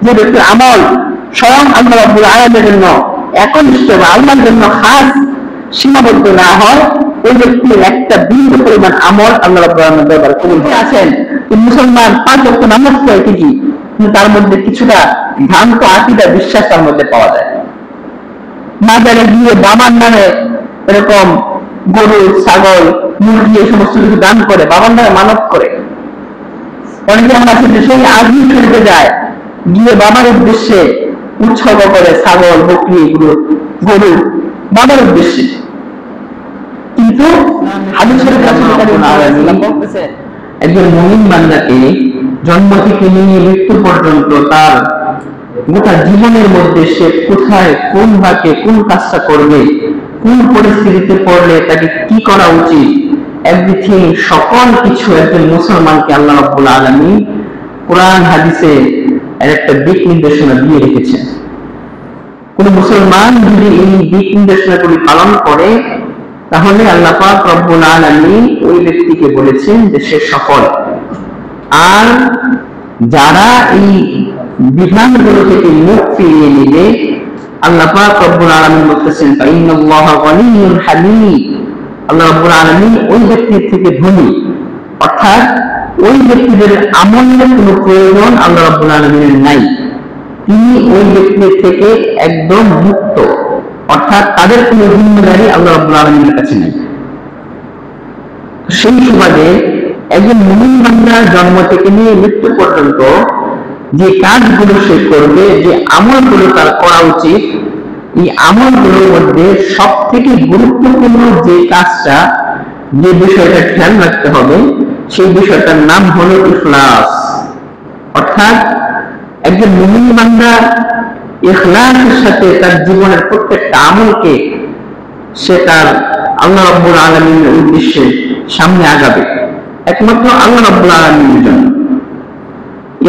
যে ব্যক্তির আমল স্বয়ং আল্লাহ রাব্বুল আলামিনের জন্য একনিষ্ঠ বা আল্লাহর জন্য খাস সীমাবদ্ধ না হয়, ওই ব্যক্তির একটা বিন্দু পরিমাণ আমল আল্লাহ রাব্বুল আলামিনের দরবারে কবুল আছেন। মুসলমান 5 ওয়াক্ত নামাজ পড়ে ঠিকই, কিন্তু তার মধ্যে কিছুটা ভ্রান্ত আকীদা বিশ্বাস তার মধ্যে পাওয়া যায়। মাজারে গিয়ে বাবার নামে এরকম গরু, ছাগল, মুরগি এই সমস্ত কিছু দান করে, বাবার নামে মানত করে। অনেকে আমরা আছে সেই আজমি শরীফে যায়, গিয়ে বাবার উদ্দেশ্যে উৎসর্গ করে ছাগল, বকরি, গরু বাবার উদ্দেশ্যে। কিন্তু হাদিস শরীফে বলতেছে একজন মুমিন বান্দাকে জন্ম থেকে নিয়ে মৃত্যু পর্যন্ত তার গোটা জীবনের মধ্যে সে কোথায়, কোন ভাগে কোন কাজটা করবে, কোন পরিস্থিতিতে পড়লে তাকে কি করা উচিত, এভরিথিং, সকল কিছু একজন মুসলমানকে আল্লাহ রাব্বুল আলামিন কোরআন হাদিসে এর একটা দিক নির্দেশনা দিয়ে রেখেছেন। কোন মুসলমান যদি এই দিক নির্দেশনাগুলি পালন করে, তাহলে আল্লাহ পাক রব্বুল আলামিন ওই ব্যক্তিকে বলেছেন যে সে সফল। আর যারা এই বিধানগুলো থেকে মুখ ফিরিয়ে নিবে, আল্লাহ পাক রব্বুল আলামিন বলতেছেন ইন্নাল্লাহা গনিয়্যুন হামিদ, আল্লাহ রাব্বুল আলামিন ওই ব্যক্তির থেকে ধনী, অর্থাৎ ওই ব্যক্তিদের আমলের কোনো প্রয়োজন আল্লাহ রাব্বুল আলামিনের নাই। তিনি ওই ব্যক্তির থেকে একদম মুক্ত, অর্থাৎ তাদের কোনো জিম্মেদারি আল্লাহ রাব্বুল আলামিনের কাছে নেই। সেই সুবাদে একজন মুমিন বান্দার জন্ম থেকে নিয়ে মৃত্যু পর্যন্ত যে কাজগুলো সে করবে, যে আমলগুলো তার করা উচিত, এই আমলগুলোর মধ্যে সব থেকে গুরুত্বপূর্ণ যে কাজটা, যে বিষয়টা খেয়াল রাখতে হবে, সেই বিষয়টার নাম হলো ইখলাস। অর্থাৎ একজন মুমিন বান্দা ইখলাসের সাথে তার জীবনের প্রত্যেকটা আমলকে সে তার আল্লাহ রাব্বুল আলামিনের উদ্দেশ্যে সামনে আগাবে, একমাত্র আল্লাহ রাব্বুল আলামিনের জন্য।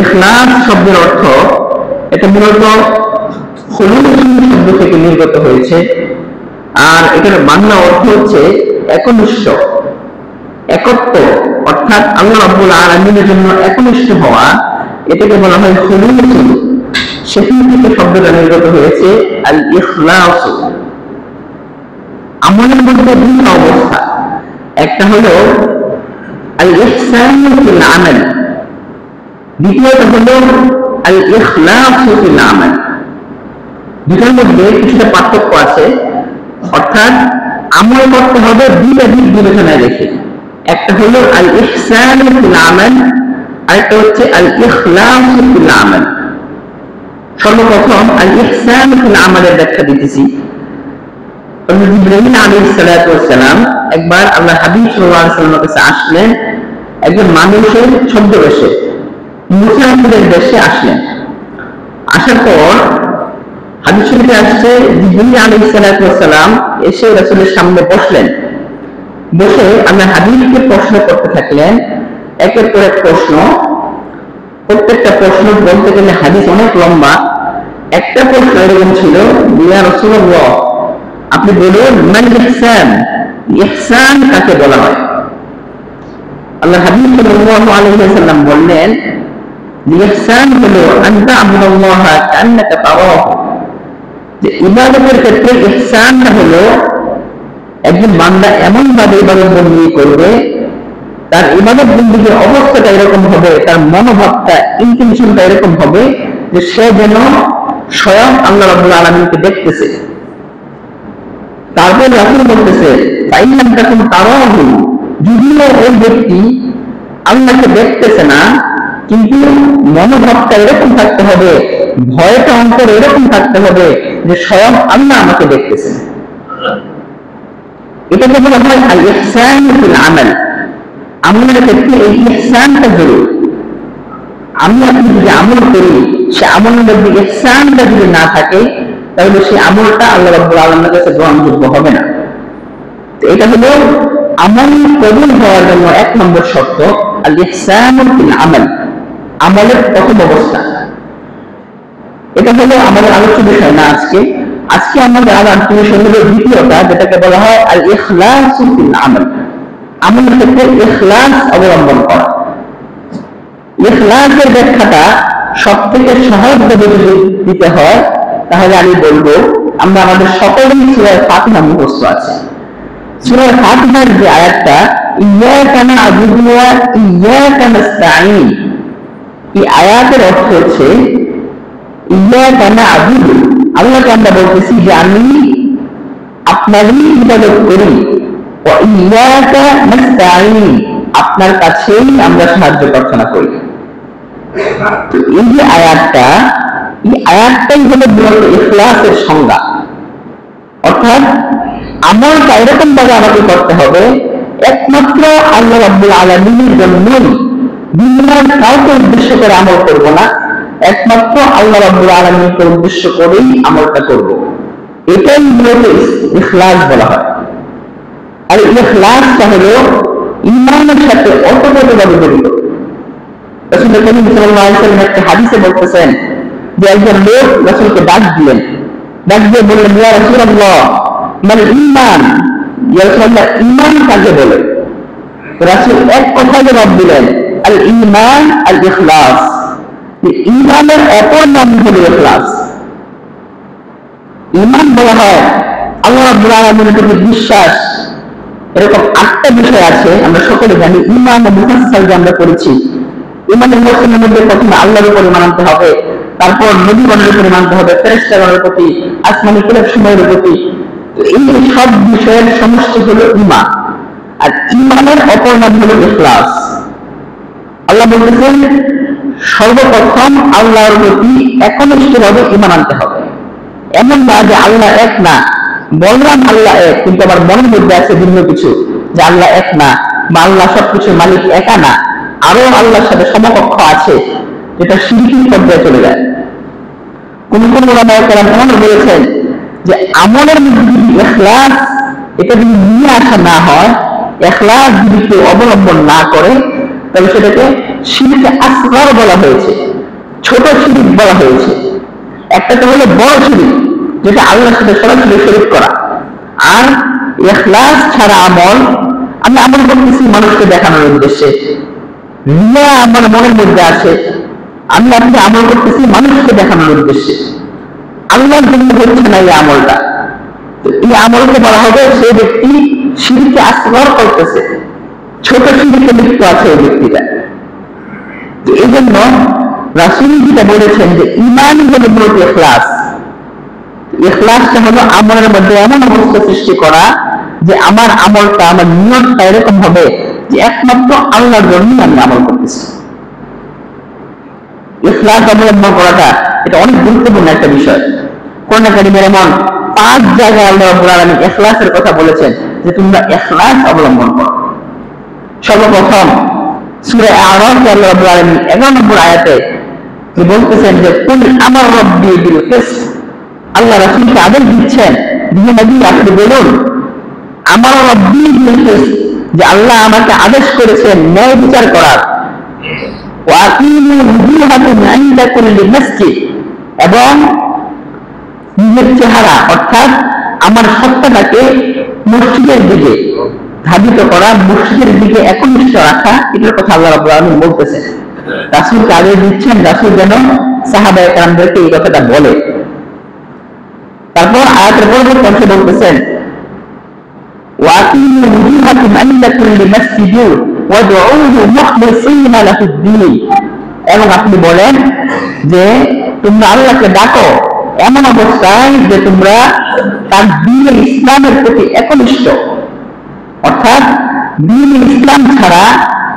ইখলাস শব্দের অর্থ, এটা মূলত খুলুস শব্দ থেকে নির্গত হয়েছে, আর এটার বাংলা অর্থ হচ্ছে একনিষ্ঠ, একত্ব, অর্থাৎ আল্লাহ রাব্বুল আলামিনের জন্য একনিষ্ঠ হওয়া, এটাকে বলা হয় খুলুস। সেখান থেকে শব্দটা নির্গত হয়েছে আল ইখলাস। আমলের মধ্যে দুটো অবস্থা, একটা হলো আল ইহসানু ফিল আমাল, দ্বিতীয়টা হলো আল ইখলাসু ফিল আমাল। দুটোর মধ্যে কিছুটা পার্থক্য আছে, অর্থাৎ আমল করতে হবে দুইটা দিক বিবেচনায় রেখে। একটা হলো আল ইহসানু ফিল আমাল, আরেকটা হচ্ছে আল ইখলাসু ফিল আমাল। সর্বপ্রথম আল ইহসানু ফিল আমালের ব্যাখ্যা দিতেছি। ইব্রাহিম আলাইহিস সালাতু ওয়াস সালাম একবার আল্লাহ হাবিব সাল্লাল্লাহু আলাইহি ওয়াসাল্লামের কাছে আসলেন, একজন মানুষের ছদ্মবেশে, মুসাফিরের দেশে আসলেন। আসার পর হাদিস শরীফে আসছে জিবরীল আলাইহিস সালাতু ওয়াস সালাম এসে রাসূলের সামনে বসলেন। বসে আল্লাহ হাবিবকে প্রশ্ন করতে থাকলেন, একের পর এক প্রশ্ন। প্রত্যেকটা প্রশ্ন বলতে গেলে হাদিস অনেক লম্বা। একটা প্রশ্ন এরকম ছিল, ইয়া রাসূলুল্লাহ, আপনি বলুন মান ইহসান, ইহসান কাকে বলা হয়? আল্লাহ হাবিব সাল্লাল্লাহু আলাইহি ওয়াসাল্লাম বললেন, ইহসান হলো আন তা'বুদাল্লাহা কান্নাকা তারাহু, যে ইবাদতের ক্ষেত্রে ইহসানটা হলো একজন বান্দা এমন ভাবে ইবাদত বন্দী করবে, তার ইবাদত বন্দীর অবস্থাটা এরকম হবে, তার মনোভাবটা, ইন্টেনশনটা এরকম হবে যে সে যেন স্বয়ং আল্লাহ রাব্বুল আলামিনকে দেখতেছে। তারপর রাসূল বলতেছে ফাইনাম তাকুম তারাহু, যদিও ওই ব্যক্তি আল্লাহকে দেখতেছে না, কিন্তু মনোভাবটা এরকম থাকতে হবে, ভয়টা অন্তরে এরকম থাকতে হবে যে স্বয়ং আল্লাহ আমাকে দেখতেছে। এটাকে বলা হয় আল ইহসান ফিল আমাল। আমলের ক্ষেত্রে এই ইহসানটা জরুরি। আমি আপনি যদি আমল করি, সে আমলের মধ্যে ইহসানটা যদি না থাকে, তাহলে সেই আমলটা আল্লাহ রাব্বুল আলামিনের কাছে গ্রহণযোগ্য হবে না। তো এটা হলো আমল কবুল হওয়ার জন্য 1 নম্বর শর্ত, আল ইহসান ফিল আমাল, আমলের প্রথম অবস্থা। এটা হলো আমাদের আলোচ্য বিষয় না আজকে। আজকে আমাদের আলোচ্য বিষয় হলো দ্বিতীয়টা, যেটাকে বলা হয় আল ইখলাস ফিল আমাল, আমলের ক্ষেত্রে ইখলাস অবলম্বন করা। ইখলাসের ব্যাখ্যাটা সব থেকে সহজভাবে যদি দিতে হয় তাহলে আমি বলবো আমরা আমাদের সকলেই সূরা ফাতিহা মুখস্থ আছে। সূরা ফাতিহার যে আয়াতটা ইয়াকা না'বুদু ওয়া ইয়াকা নাস্তাঈন, এই আয়াতের অর্থ হচ্ছে ইয়াকা না'বুদু, আল্লাহকে আমরা বলতেছি যে আমি আপনারই ইবাদত করি, ওয়া ইয়াকা নাস্তাঈন, আপনার কাছেই আমরা সাহায্য প্রার্থনা করি। তো এই যে আয়াতটা, এই আয়াতটাই হলো মূলত ইখলাসের সংজ্ঞা। অর্থাৎ আমলটা এরকম ভাবে আমাকে করতে হবে একমাত্র আল্লাহ রাব্বুল আলামিনের জন্যই, দুনিয়ার কাউকে উদ্দেশ্য করে আমল করব না, একমাত্র আল্লাহ রাব্বুল আলামিনকে উদ্দেশ্য করেই আমলটা করব। এটাই মূলত ইখলাস বলা হয়। আর ইখলাসটা হলো ঈমানের সাথে ওতপ্রোতভাবে জড়িত। রাসূল করিম সাল্লাল্লাহু আলাইহি ওয়াসাল্লাম একটা হাদিসে বলতেছেন যে একজন লোক রাসূলকে ডাক দিলেন, ডাক দিয়ে বললেন ইয়া রাসূলুল্লাহ মাল ঈমান, ইয়া রাসূলুল্লাহ ঈমান কাকে বলে? রাসূল এক কথায় জবাব দিলেন আল ঈমান আল ইখলাস, ঈমানের অপর নাম হলো ইখলাস। ঈমান বলা হয় আল্লাহ রাব্বুল আলামিনের প্রতি বিশ্বাস। এরকম 8টা বিষয় আছে, আমরা সকলে জানি। ঈমান ও মুফাসসাল যে আমরা পড়েছি, ঈমানের মধ্যে প্রথমে আল্লাহর উপর ঈমান আনতে হবে, তারপর নবীগণের উপর ঈমান আনতে হবে, ফেরেশতাগণের প্রতি, আসমানি কিতাবসমূহের প্রতি। তো এই সব বিষয়ের সমষ্টি হলো ঈমান। আর ঈমানের অপর নাম হলো ইখলাস। আল্লাহ বলতেছেন সর্বপ্রথম আল্লাহর প্রতি একনিষ্ঠভাবে ঈমান আনতে হবে। এমন না যে আল্লাহ এক না, বললাম আল্লাহ এক, কিন্তু আমার মনের মধ্যে আছে ভিন্ন কিছু, যে আল্লাহ এক না, বা আল্লাহ সবকিছু মালিক একা না, আরো আল্লাহর সাথে সমকক্ষ আছে, যেটা শিরকির পর্যায়ে চলে যায়। কোন কোন উলামায়ে কেরাম এমন বলেছেন যে আমলের মধ্যে যদি ইখলাস এটা যদি নিয়ে আসা না হয়, ইখলাস যদি কেউ অবলম্বন না করে, তাহলে সেটাকে শিরকে আসগর বলা হয়েছে, ছোট শিরক বলা হয়েছে। একটা তো হলো বড় শিরক, যেটা আল্লাহর সাথে সরাসরি শরীক করা। আর ইখলাস ছাড়া আমল, আমি আমল করতেছি মানুষকে দেখানোর উদ্দেশ্যে, রিয়া আমার মনের মধ্যে আছে, আমি আপনি আমল করতেছি মানুষকে দেখানোর উদ্দেশ্যে, আল্লাহর জন্য হচ্ছে না এই আমলটা। এই আমলকে বলা হবে সে ব্যক্তি শিরকে আসগর করতেছে, ছোট শিরকে লিপ্ত আছে এই ব্যক্তিটা। তো এই জন্য রাসূল যেটা বলেছেন যে ঈমান হলো মূলত ইখলাস। ইখলাসটা হলো আমলের মধ্যে এমন অবস্থা সৃষ্টি করা যে আমার আমলটা, আমার নিয়তটা এরকম হবে যে একমাত্র আল্লাহর জন্যই আমি আমল করতেছি। ইখলাস অবলম্বন করাটা এটা অনেক গুরুত্বপূর্ণ একটা বিষয়। কোরআন কারীমের এমন 5 জায়গায় আল্লাহ রাব্বুল আলামিন ইখলাসের কথা বলেছেন যে তোমরা ইখলাস অবলম্বন করো। সর্বপ্রথম সূরা আ'রাফে আল্লাহ রাব্বুল আলামিন 11 নম্বর আয়াতে তিনি বলতেছেন যে কুল আমার রব্বি বিল কিসত, আল্লাহ রাসূলকে আদেশ দিচ্ছেন যে নবী আপনি বলুন আমার রব্বি বিল কিসত, যে আল্লাহ আমাকে আদেশ করেছেন ন্যায় বিচার করার। ওয়া আকিমু ওয়ুজুহাকুম ইনদা কুল্লি মসজিদ, এবং নিজের চেহারা অর্থাৎ আমার সত্তাটাকে মসজিদের দিকে ধাবিত করা, মসজিদের দিকে একনিষ্ঠ রাখা, এটার কথা আল্লাহ রাব্বুল আলামিন বলতেছেন। রাসূলকে আদেশ দিচ্ছেন রাসূল যেন সাহাবায়ে কেরামদেরকে এই কথাটা বলে। তারপর আয়াতের পরবর্তী অংশে বলতেছেন ওয়া আকিমু ওয়ুজুহাকুম ইনদা কুল্লি মসজিদ ওয়াদউহু মুখলিসিনা লাহুদ-দীন, এবং আপনি বলেন যে তোমরা আল্লাহকে ডাকো এমন অবস্থায় যে তোমরা তার দ্বীন ইসলামের প্রতি একনিষ্ঠ, অর্থাৎ দ্বীন ইসলাম ছাড়া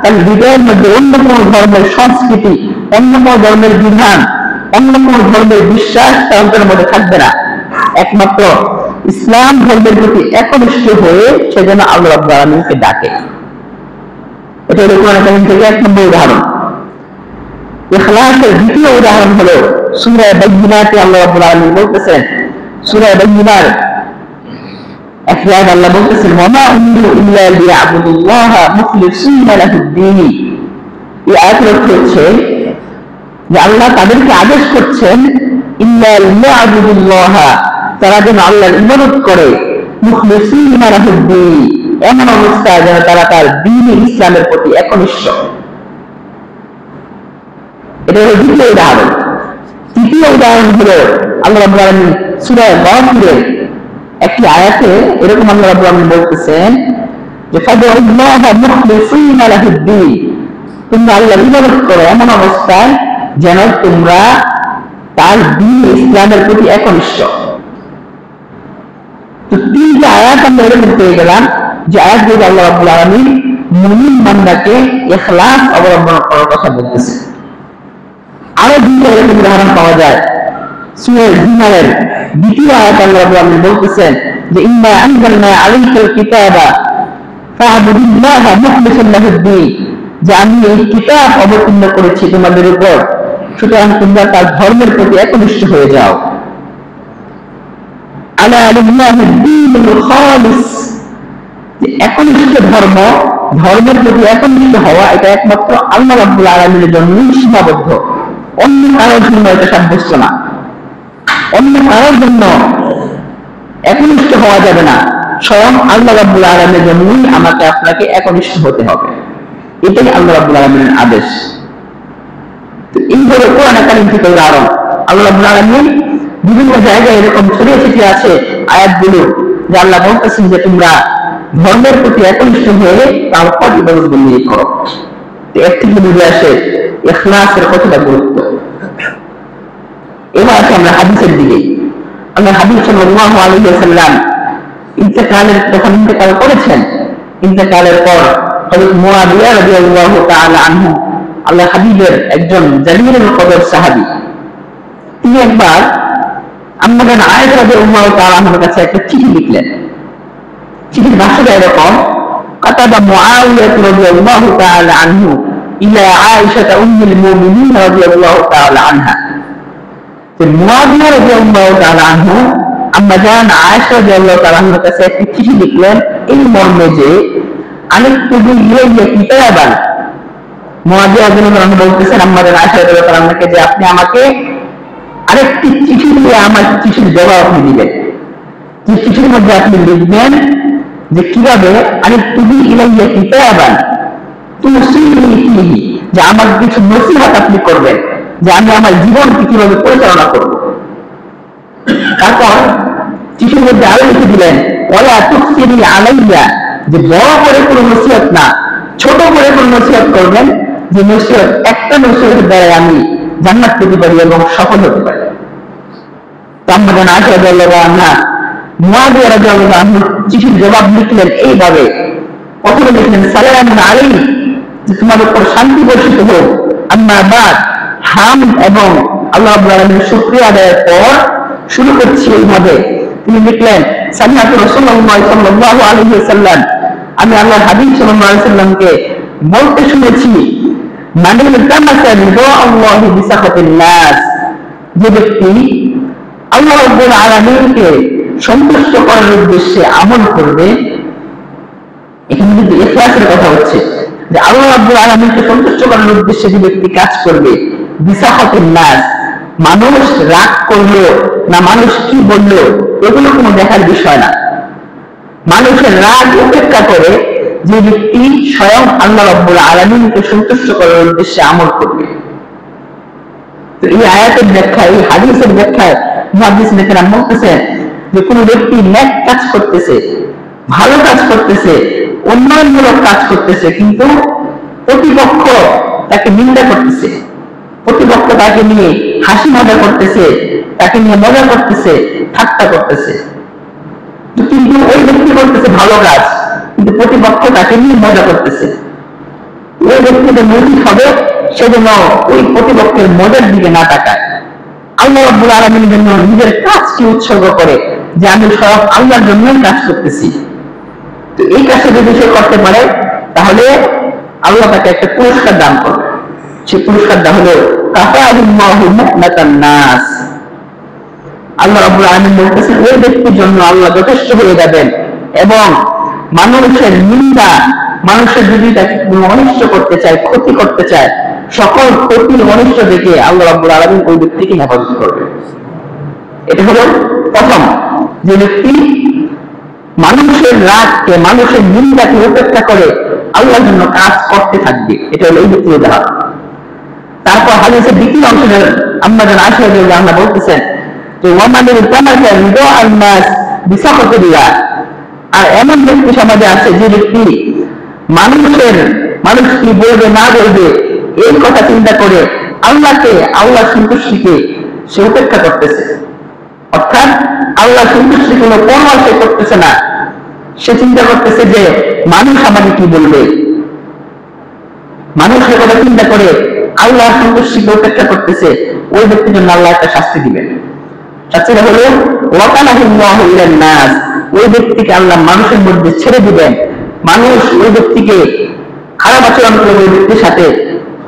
তার হৃদয়ের মধ্যে অন্য কোন ধর্মের সংস্কৃতি, অন্য কোন ধর্মের বিধান, অন্য কোন ধর্মের বিশ্বাস তার অন্তরের মধ্যে থাকবে না। একমাত্র ইসলাম ধর্মের প্রতি একনিষ্ঠ হয়ে সে যেন আল্লাহ রাব্বুল আলামিনকে ডাকে। এটা হলো কোরআন কারীম থেকে 1 নম্বর উদাহরণ। ইখলাসের দ্বিতীয় উদাহরণ হলো সূরা বাইয়িনাতে আল্লাহ রাব্বুল আলামিন বলতেছেন, সূরা বাইয়িনার 1 আয়াত আল্লাহ বলতেছেন ওয়া মা উমিরু ইল্লা লিয়াবুদুল্লাহা মুখলিসিনা লাহুদ-দীন। এই আয়াতের অর্থ হচ্ছে যে আল্লাহ তাদেরকে আদেশ করছেন ইল্লা লিয়াবুদুল্লাহা, তারা যেন আল্লাহর ইবাদত করে, মুখলিসিনা লাহুদ-দীন, এমন অবস্থায় যেন তারা তার দ্বীন ইসলামের প্রতি একনিষ্ঠ। এটা হলো দ্বিতীয় উদাহরণ। তৃতীয় উদাহরণ হলো আল্লাহ রাব্বুল আলামিন সূরা গাফিরের একটি আয়াতে এরকম আল্লাহ রাব্বুল আলামিন বলতেছেন যে ফাদউল্লাহা মুখলিসিনা লাহুদ্দীন, তোমরা আল্লাহর ইবাদত করো এমন অবস্থায় যেন তোমরা তার দ্বীন ইসলামের প্রতি একনিষ্ঠ। তো তিনটা আয়াত আমরা এরকম পেয়ে গেলাম যে আয়াতগুলো আল্লাহ রাব্বুল আলামিন মুমিন বান্দাকে ইখলাস অবলম্বন করার কথা বলতেছে। আরো দুইটা এরকম উদাহরণ পাওয়া যায়। সূরা জিমারের দ্বিতীয় আয়াত আল্লাহ রাব্বুল আলামিন বলতেছেন যে ইন্না আনজালনা আলাইকাল কিতাবা ফা'বুদিল্লাহা মুখলিসান লাহুদ্দীন, যে আমি এই কিতাব অবতীর্ণ করেছি তোমাদের উপর, সুতরাং তোমরা তার ধর্মের প্রতি একনিষ্ঠ হয়ে যাও। আলা লিল্লাহিদ দীনুল খালিস, একনিষ্ঠ ধর্ম, ধর্মের প্রতি একনিষ্ঠ হওয়া এটা একমাত্র আল্লাহ রাব্বুল আলামিনের জন্যই সীমাবদ্ধ, অন্য কারোর জন্য এটা সাব্যস্ত না। অন্য কারোর জন্য একনিষ্ঠ হওয়া যাবে না, স্বয়ং আল্লাহ রাব্বুল আলামিনের জন্যই আমাকে আপনাকে একনিষ্ঠ হতে হবে, এটাই আল্লাহ রাব্বুল আলামিনের আদেশ। তো এই হলো কোরআন কারীম থেকে উদাহরণ। আল্লাহ রাব্বুল আলামিন বিভিন্ন জায়গায় এরকম ছড়িয়ে ছিটিয়ে আছে আয়াতগুলো যে আল্লাহ বলতেছেন যে তোমরা ধর্মের প্রতি একনিষ্ঠ হয়ে তারপর ইবাদত বন্দেগী করো। তো এর থেকে বুঝে আসে ইখলাসের কতটা গুরুত্ব। এবার আসি আমরা হাদিসের দিকে। আল্লাহ হাবিব সাল্লাল্লাহু আলাইহি ওয়াসাল্লাম যখন ইন্তেকাল করেছেন, ইন্তেকালের পর হযরত মুআবিয়া রাদিয়াল্লাহু তাআলা আনহু, আল্লাহ হাবিবের একজন জালিলুল কদর সাহাবী, তিনি একবার আম্মা জান আয়েশা রাদিয়াল্লাহু তাআলা আনহার কাছে একটা চিঠি লিখলেন। চিঠির ভাষাটা এরকম: কাতাবা মুআবিয়া রাদিয়াল্লাহু তাআলা আনহু ইলা আয়েশা উম্মুল মুমিনিন রাদিয়াল্লাহু তাআলা আনহা। মুআবিয়া রাদিয়াল্লাহু তাআলা আনহু আম্মা জান আয়েশা রাদিয়াল্লাহু তাআলা আনহার কাছে একটা চিঠি লিখলেন এই মর্মে যে আনিকতুবু ইলাইয়া কিতাবান। মুআবিয়া রাদিয়াল্লাহু তাআলা বলতেছেন আম্মা জান আয়েশা রাদিয়াল্লাহু তাআলা আনহাকে যে আপনি আমাকে আরেকটি চিঠি দিয়ে আমার চিঠির জবাব আপনি দিবেন, যে চিঠির মধ্যে আপনি লিখবেন যে কিভাবে আনিকতুবু ইলাইয়া কিতাবান তুসিনি ফিহি, যে আমার কিছু নসিহত আপনি করবেন যে আমি আমার জীবনকে কিভাবে পরিচালনা করব। তারপর চিঠির মধ্যে আরো লিখে দিলেন ওয়ালা তুসিনি আলাইয়া, যে বড় করে কোনো নসিহত না, ছোট করে কোনো নসিহত করবেন, যে নসিহত একটা নসিহতের দ্বারা আমি জান্নাত পেতে পারি এবং সফল হতে পারি। তো আম্মা জান আয়েশা রাদিয়াল্লাহু আনহা মুআবিয়া রাদিয়াল্লাহু আনহু চিঠির জবাব লিখলেন এইভাবে। প্রথমে লিখলেন সালামুন আলাইহি, যে তোমার উপর শান্তি বর্ষিত হোক। আম্মা বাদ, হামদ এবং আল্লাহ রাব্বুল আলামিনের শুকরিয়া আদায়ের পর শুরু করছি এইভাবে। তিনি লিখলেন সামিআতু রাসূলুল্লাহ সাল্লাল্লাহু আলাইহি ওয়াসাল্লাম, আমি আল্লাহর হাবিব সাল্লাল্লাহু আলাইহি ওয়াসাল্লামকে বলতে শুনেছি মান ইলতামাসা রিদাআল্লাহি বিসাখাতিন নাস, যে ব্যক্তি আল্লাহ রাব্বুল আলামিনকে সন্তুষ্ট করার উদ্দেশ্যে আমল করবে। এখানে কিন্তু ইখলাসের কথা হচ্ছে যে আল্লাহ রাব্বুল আলামিনকে সন্তুষ্ট করার উদ্দেশ্যে যে ব্যক্তি কাজ করবে, বিসাখাতিন নাস, মানুষ রাগ করলো না মানুষ কি বললো এগুলো কোনো দেখার বিষয় না। মানুষের রাগ উপেক্ষা করে যে ব্যক্তি স্বয়ং আল্লাহ রাব্বুল আলামিনকে সন্তুষ্ট করার উদ্দেশ্যে আমল করবে। তো এই আয়াতের ব্যাখ্যা, এই হাদিসের ব্যাখ্যায় মুহাদ্দিসিন কেরাম বলতেছেন যে কোনো ব্যক্তি নেক কাজ করতেছে, ভালো কাজ করতেছে, উন্নয়নমূলক কাজ করতেছে, কিন্তু প্রতিপক্ষ তাকে নিন্দা করতেছে, প্রতিপক্ষ তাকে নিয়ে হাসি মজা করতেছে, তাকে নিয়ে মজা করতেছে, ঠাট্টা করতেছে, কিন্তু ওই ব্যক্তি করতেছে ভালো কাজ, কিন্তু প্রতিপক্ষ তাকে নিয়ে মজা করতেছে। ওই ব্যক্তিদের নৈতিক হবে সেজন্য ওই প্রতিপক্ষের মজার দিকে না তাকায়, আল্লাহ রাব্বুল আলামিনের জন্য নিজের কাজকে উৎসর্গ করে যে আমি সব আল্লাহর জন্যই কাজ করতেছি। তো এই কাজটা যদি সে করতে পারে তাহলে আল্লাহ তাকে একটা পুরস্কার দান করবে। সেই পুরস্কারটা হলো কাফাহুল্লাহু মুহনাতান নাস। আল্লাহ রাব্বুল আলামিন বলতেছেন ওই ব্যক্তির জন্য আল্লাহ যথেষ্ট হয়ে যাবেন, এবং মানুষের নিন্দা, মানুষের যদি তাকে অনিষ্ট করতে চায়, ক্ষতি করতে চায়, সকল ক্ষতি অনিষ্ট থেকে আল্লাহ রাব্বুল আলামিন ওই ব্যক্তিকে হেফাজত করবে। এটা হলো প্রথম, যে ব্যক্তি মানুষের রাগকে, মানুষের নিন্দাকে উপেক্ষা করে আল্লাহর জন্য কাজ করতে থাকবে, এটা হলো এই ব্যক্তির উদাহরণ। তারপর হাদিসের দ্বিতীয় অংশে আম্মা জান আয়েশা রাদিয়াল্লাহু আনহা বলতেছেন যে ওয়ামানিল তামাকা রিদা আন-নাস বিসাখাতিল্লাহ, আর এমন ব্যক্তি সমাজে আছে যে ব্যক্তি মানুষ কি বলবে না বলবে এই কথা চিন্তা করে আল্লাহ সন্তুষ্টিকে সে উপেক্ষা করতেছে। অর্থাৎ আল্লাহ সন্তুষ্টি কোনো পরোয়া সে করতেছে না, সে চিন্তা করতেছে যে মানুষ আমাকে কি বলবে, মানুষের কথা চিন্তা করে আল্লাহ সন্তুষ্টিকে উপেক্ষা করতেছে, ওই ব্যক্তির জন্য আল্লাহ একটা শাস্তি দিবেন। শাস্তিটা হলো ওয়াকালাহুল্লাহু ইলান নাস, ওই ব্যক্তিকে আল্লাহ মানুষের মধ্যে ছেড়ে দিবেন। মানুষ ওই ব্যক্তিকে খারাপ আচরণ করবে,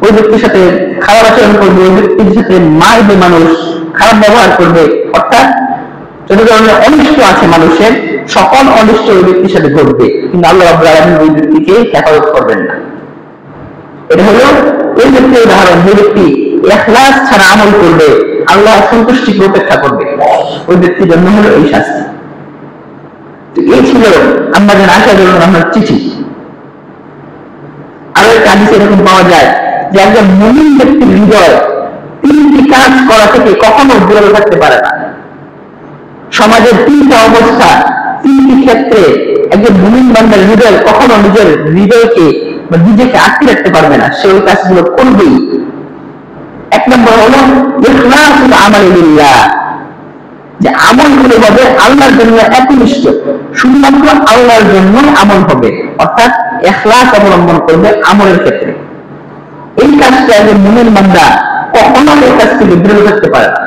ওই ব্যক্তির সাথে খারাপ আচরণ করবে, ওই ব্যক্তির সাথে মারবে, মানুষ খারাপ ব্যবহার করবে। অর্থাৎ যত ধরনের অনিষ্ট আছে মানুষের, সকল অনিষ্ট ওই ব্যক্তির সাথে ঘটবে, কিন্তু আল্লাহ রাব্বুল আলামিন ওই ব্যক্তিকে হেফাজত করবেন না। এটা হলো ওই ব্যক্তির উদাহরণ, যে ব্যক্তি ইখলাস ছাড়া আমল করবে, আল্লাহ সন্তুষ্টিকে উপেক্ষা করবে, ওই ব্যক্তির জন্য হলো এই শাস্তি। তো এই ছিল আম্মা জান আয়েশা রাদিয়াল্লাহু আনহার চিঠি। আরো একটা হাদিসে এরকম পাওয়া যায় যে একজন মুমিন ব্যক্তির হৃদয় তিনটি কাজ করা থেকে কখনো বিরত থাকতে পারে না। সমাজের তিনটা অবস্থা, তিনটি ক্ষেত্রে একজন মুমিন বান্দার হৃদয় কখনো নিজের হৃদয়কে বা নিজেকে আটকে রাখতে পারবে না, সে ওই কাজগুলো করবেই। এক নম্বর হলো ইখলাসুল আমালি লিল্লাহ, যে আমলগুলো হবে আল্লাহর জন্য একনিষ্ঠ, শুধুমাত্র আল্লাহর জন্য আমল হবে, অর্থাৎ ইখলাস অবলম্বন করবে আমলের ক্ষেত্রে। এই কাজটা একজন মুমিন বান্দা কখনো এই কাজ থেকে বিরত থাকতে পারে না।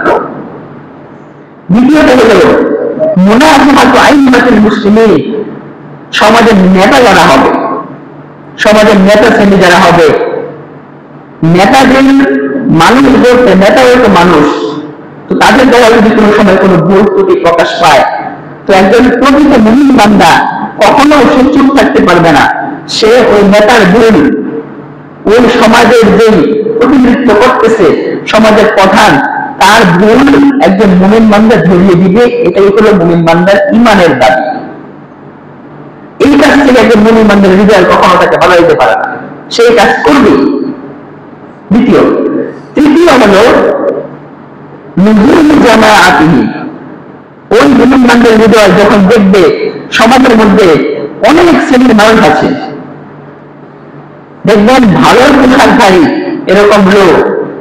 দ্বিতীয়ত হলো মুনাফাকাতু আইম্মাতুল মুসলিমিন, সমাজের নেতা যারা হবে, সমাজের নেতা শ্রেণী যারা হবে, নেতাদের মানুষ বলতে নেতা বলতে মানুষ, তো তাদের দ্বারা যদি কোনো সময় কোনো ভুল ত্রুটি প্রকাশ পায়, তো একজন প্রকৃত মুমিন বান্দা কখনো সে চুপ থাকতে পারবে না। সে ওই নেতার ভুল, ওই সমাজের যে প্রতিনিধিত্ব করতেছে সমাজের প্রধান, তার ভুল একজন মুমিন বান্দা ধরিয়ে দিবে। এটাই হলো মুমিন বান্দার ঈমানের দাবি। এই কাজ থেকে একজন মুমিন বান্দার হৃদয় কখনো তাকে ভালো দিতে পারে না, সেই কাজ করবে। তৃতীয় হলো নুজুল জামাআতিহি, ওই মুমিন বান্দার হৃদয় যখন দেখবে সমাজের মধ্যে অনেক শ্রেণীর মানুষ আছে, দেখবেন ভালো পোশাকধারী এরকম লোক,